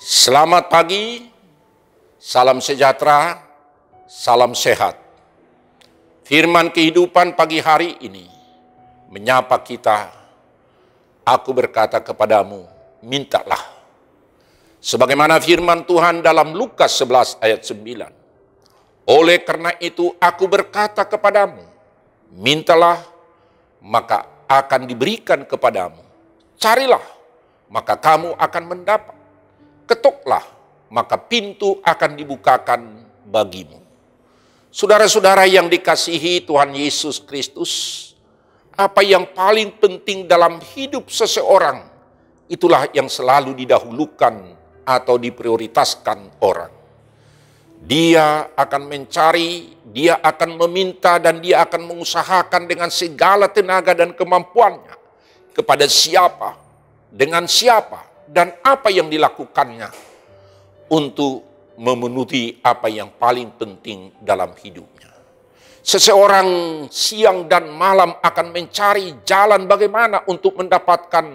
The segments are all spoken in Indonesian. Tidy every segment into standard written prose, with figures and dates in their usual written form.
Selamat pagi, salam sejahtera, salam sehat. Firman kehidupan pagi hari ini menyapa kita. Aku berkata kepadamu, mintalah. Sebagaimana firman Tuhan dalam Lukas 11 ayat 9. Oleh karena itu aku berkata kepadamu, mintalah, maka akan diberikan kepadamu. Carilah, maka kamu akan mendapat. Ketuklah, maka pintu akan dibukakan bagimu. Saudara-saudara yang dikasihi Tuhan Yesus Kristus, apa yang paling penting dalam hidup seseorang, itulah yang selalu didahulukan atau diprioritaskan orang. Dia akan mencari, dia akan meminta, dan dia akan mengusahakan dengan segala tenaga dan kemampuannya. Kepada siapa, dengan siapa, dan apa yang dilakukannya untuk memenuhi apa yang paling penting dalam hidupnya. Seseorang siang dan malam akan mencari jalan bagaimana untuk mendapatkan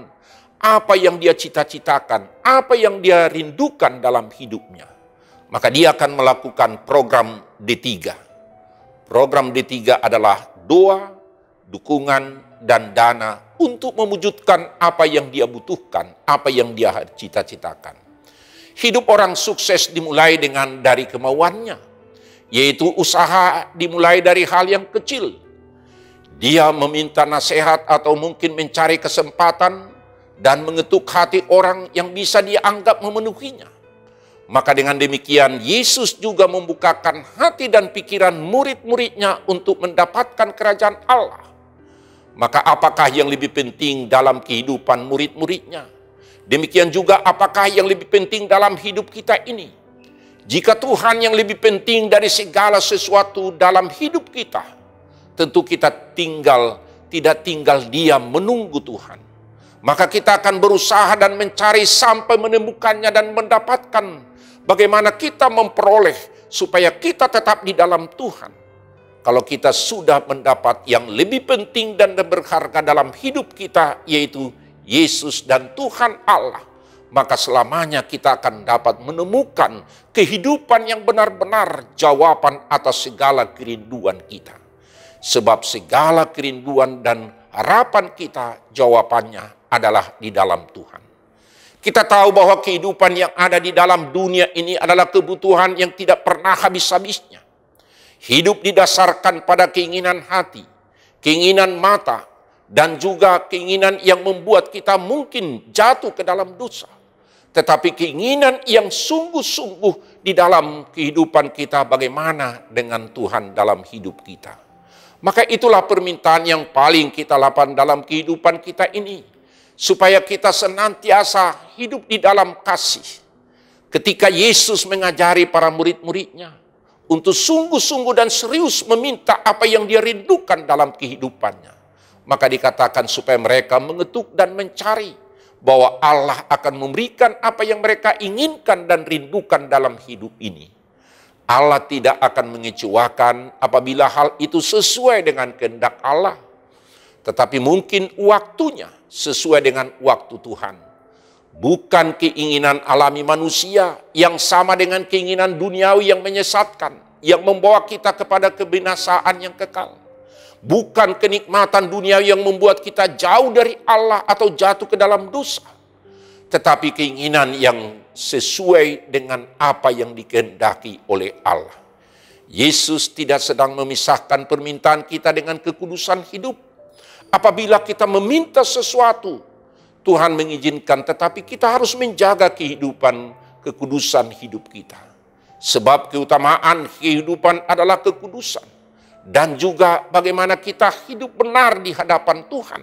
apa yang dia cita-citakan, apa yang dia rindukan dalam hidupnya. Maka dia akan melakukan program D3. Program D3 adalah doa, dukungan, dan dana untuk mewujudkan apa yang dia butuhkan, apa yang dia cita-citakan. Hidup orang sukses dimulai dari kemauannya, yaitu usaha dimulai dari hal yang kecil. Dia meminta nasihat atau mungkin mencari kesempatan dan mengetuk hati orang yang bisa dianggap memenuhinya. Maka dengan demikian Yesus juga membukakan hati dan pikiran murid-muridnya untuk mendapatkan kerajaan Allah. Maka apakah yang lebih penting dalam kehidupan murid-muridnya? Demikian juga apakah yang lebih penting dalam hidup kita ini? Jika Tuhan yang lebih penting dari segala sesuatu dalam hidup kita, tentu kita tidak tinggal diam menunggu Tuhan. Maka kita akan berusaha dan mencari sampai menemukannya dan mendapatkan bagaimana kita memperoleh supaya kita tetap di dalam Tuhan. Kalau kita sudah mendapat yang lebih penting dan berharga dalam hidup kita, yaitu Yesus dan Tuhan Allah, maka selamanya kita akan dapat menemukan kehidupan yang benar-benar jawaban atas segala kerinduan kita. Sebab segala kerinduan dan harapan kita, jawabannya adalah di dalam Tuhan. Kita tahu bahwa kehidupan yang ada di dalam dunia ini adalah kebutuhan yang tidak pernah habis-habisnya. Hidup didasarkan pada keinginan hati, keinginan mata, dan juga keinginan yang membuat kita mungkin jatuh ke dalam dosa. Tetapi keinginan yang sungguh-sungguh di dalam kehidupan kita, bagaimana dengan Tuhan dalam hidup kita. Maka itulah permintaan yang paling kita lakukan dalam kehidupan kita ini. Supaya kita senantiasa hidup di dalam kasih. Ketika Yesus mengajari para murid-muridnya untuk sungguh-sungguh dan serius meminta apa yang dia rindukan dalam kehidupannya. Maka dikatakan supaya mereka mengetuk dan mencari bahwa Allah akan memberikan apa yang mereka inginkan dan rindukan dalam hidup ini. Allah tidak akan mengecewakan apabila hal itu sesuai dengan kehendak Allah. Tetapi mungkin waktunya sesuai dengan waktu Tuhan. Bukan keinginan alami manusia yang sama dengan keinginan duniawi yang menyesatkan, yang membawa kita kepada kebinasaan yang kekal. Bukan kenikmatan duniawi yang membuat kita jauh dari Allah atau jatuh ke dalam dosa. Tetapi keinginan yang sesuai dengan apa yang dikehendaki oleh Allah. Yesus tidak sedang memisahkan permintaan kita dengan kekudusan hidup. Apabila kita meminta sesuatu, Tuhan mengizinkan, tetapi kita harus menjaga kehidupan, kekudusan hidup kita. Sebab keutamaan kehidupan adalah kekudusan. Dan juga bagaimana kita hidup benar di hadapan Tuhan.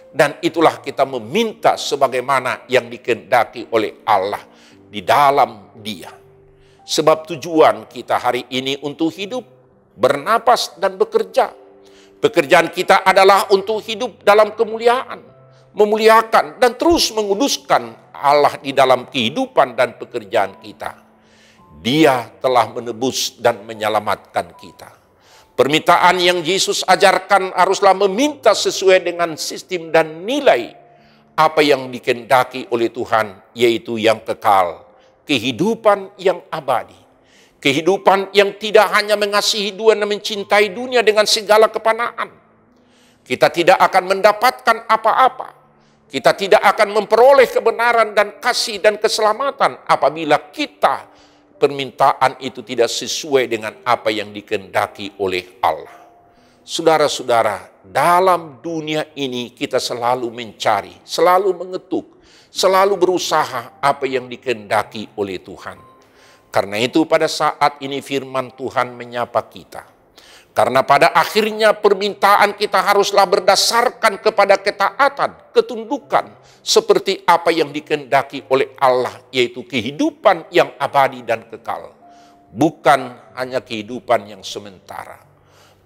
Dan itulah kita meminta sebagaimana yang dikehendaki oleh Allah di dalam Dia. Sebab tujuan kita hari ini untuk hidup, bernapas dan bekerja. Pekerjaan kita adalah untuk hidup dalam kemuliaan, memuliakan dan terus menguduskan Allah di dalam kehidupan dan pekerjaan kita. Dia telah menebus dan menyelamatkan kita. Permintaan yang Yesus ajarkan haruslah meminta sesuai dengan sistem dan nilai apa yang dikehendaki oleh Tuhan, yaitu yang kekal, kehidupan yang abadi. Kehidupan yang tidak hanya mengasihi Tuhan dan mencintai dunia dengan segala kepanaan. Kita tidak akan mendapatkan apa-apa. Kita tidak akan memperoleh kebenaran dan kasih dan keselamatan apabila kita permintaan itu tidak sesuai dengan apa yang dikehendaki oleh Allah. Saudara-saudara, dalam dunia ini kita selalu mencari, selalu mengetuk, selalu berusaha apa yang dikehendaki oleh Tuhan. Karena itu pada saat ini firman Tuhan menyapa kita. Karena pada akhirnya permintaan kita haruslah berdasarkan kepada ketaatan, ketundukan, seperti apa yang dikehendaki oleh Allah, yaitu kehidupan yang abadi dan kekal. Bukan hanya kehidupan yang sementara.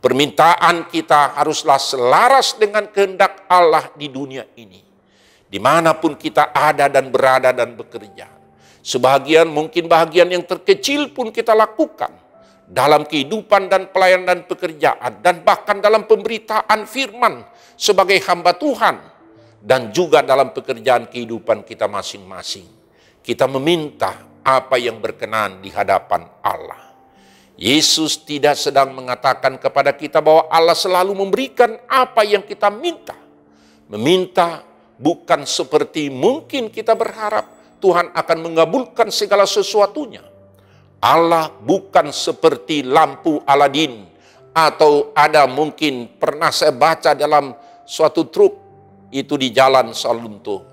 Permintaan kita haruslah selaras dengan kehendak Allah di dunia ini. Dimanapun kita ada dan berada dan bekerja. Sebahagian mungkin bahagian yang terkecil pun kita lakukan. Dalam kehidupan dan pelayanan dan pekerjaan, dan bahkan dalam pemberitaan firman sebagai hamba Tuhan, dan juga dalam pekerjaan kehidupan kita masing-masing. Kita meminta apa yang berkenan di hadapan Allah. Yesus tidak sedang mengatakan kepada kita bahwa Allah selalu memberikan apa yang kita minta. Meminta bukan seperti mungkin kita berharap Tuhan akan mengabulkan segala sesuatunya. Allah bukan seperti lampu Aladin, atau ada mungkin pernah saya baca dalam suatu truk itu di jalan Salunto,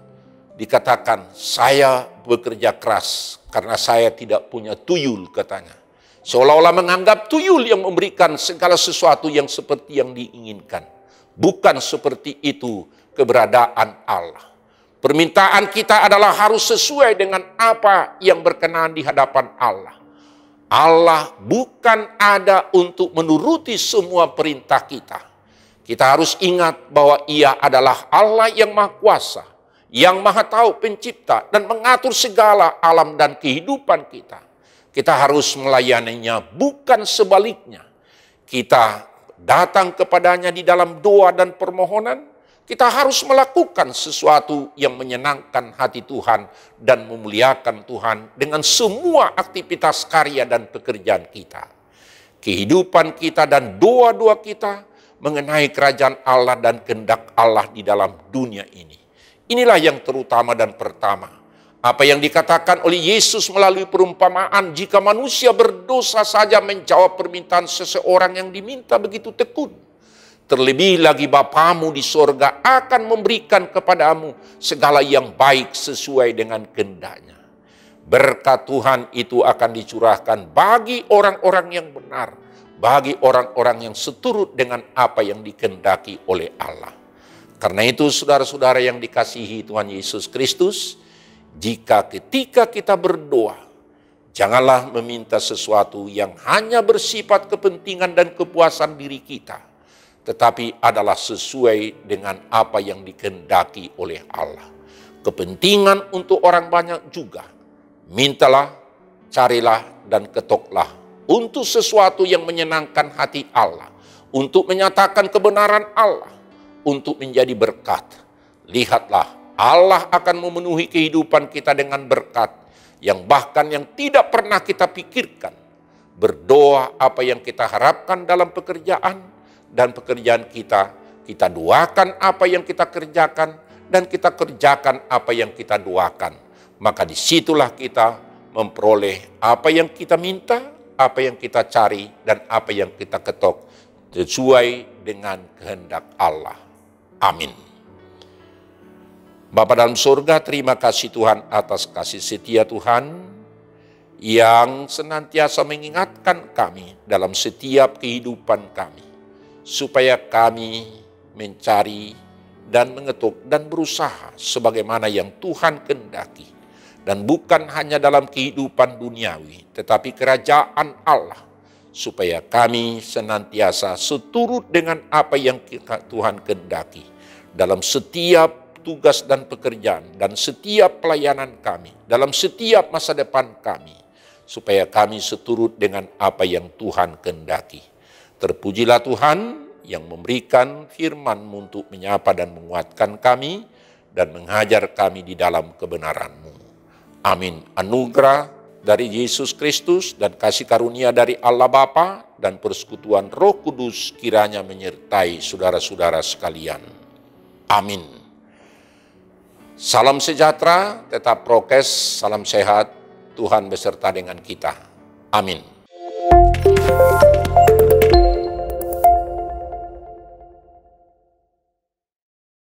dikatakan saya bekerja keras karena saya tidak punya tuyul, katanya. Seolah-olah menganggap tuyul yang memberikan segala sesuatu yang seperti yang diinginkan. Bukan seperti itu keberadaan Allah. Permintaan kita adalah harus sesuai dengan apa yang berkenan di hadapan Allah. Allah bukan ada untuk menuruti semua perintah kita. Kita harus ingat bahwa Ia adalah Allah yang Maha Kuasa, yang Maha Tahu, Pencipta, dan mengatur segala alam dan kehidupan kita. Kita harus melayaninya, bukan sebaliknya. Kita datang kepadanya di dalam doa dan permohonan. Kita harus melakukan sesuatu yang menyenangkan hati Tuhan dan memuliakan Tuhan dengan semua aktivitas karya dan pekerjaan kita. Kehidupan kita dan doa-doa kita mengenai kerajaan Allah dan kehendak Allah di dalam dunia ini. Inilah yang terutama dan pertama. Apa yang dikatakan oleh Yesus melalui perumpamaan, jika manusia berdosa saja menjawab permintaan seseorang yang diminta begitu tekun, terlebih lagi Bapamu di sorga akan memberikan kepadamu segala yang baik sesuai dengan kehendaknya. Berkat Tuhan itu akan dicurahkan bagi orang-orang yang benar, bagi orang-orang yang seturut dengan apa yang dikehendaki oleh Allah. Karena itu saudara-saudara yang dikasihi Tuhan Yesus Kristus, jika ketika kita berdoa, janganlah meminta sesuatu yang hanya bersifat kepentingan dan kepuasan diri kita, tetapi adalah sesuai dengan apa yang dikehendaki oleh Allah. Kepentingan untuk orang banyak juga. Mintalah, carilah, dan ketoklah untuk sesuatu yang menyenangkan hati Allah, untuk menyatakan kebenaran Allah, untuk menjadi berkat. Lihatlah, Allah akan memenuhi kehidupan kita dengan berkat yang bahkan yang tidak pernah kita pikirkan. Berdoa apa yang kita harapkan dalam pekerjaan dan pekerjaan kita doakan apa yang kita kerjakan, dan kita kerjakan apa yang kita doakan. Maka disitulah kita memperoleh apa yang kita minta, apa yang kita cari, dan apa yang kita ketok sesuai dengan kehendak Allah. Amin. Bapa dalam surga, terima kasih Tuhan atas kasih setia Tuhan yang senantiasa mengingatkan kami dalam setiap kehidupan kami, supaya kami mencari dan mengetuk dan berusaha sebagaimana yang Tuhan kehendaki. Dan bukan hanya dalam kehidupan duniawi, tetapi kerajaan Allah. Supaya kami senantiasa seturut dengan apa yang Tuhan kehendaki. Dalam setiap tugas dan pekerjaan, dan setiap pelayanan kami, dalam setiap masa depan kami. Supaya kami seturut dengan apa yang Tuhan kehendaki. Terpujilah Tuhan yang memberikan firman-Mu untuk menyapa dan menguatkan kami dan mengajar kami di dalam kebenaran-Mu. Amin. Anugerah, dari Yesus Kristus dan kasih karunia dari Allah Bapa dan persekutuan Roh Kudus kiranya menyertai saudara-saudara sekalian. Amin. Salam sejahtera, tetap prokes, salam sehat, Tuhan beserta dengan kita. Amin.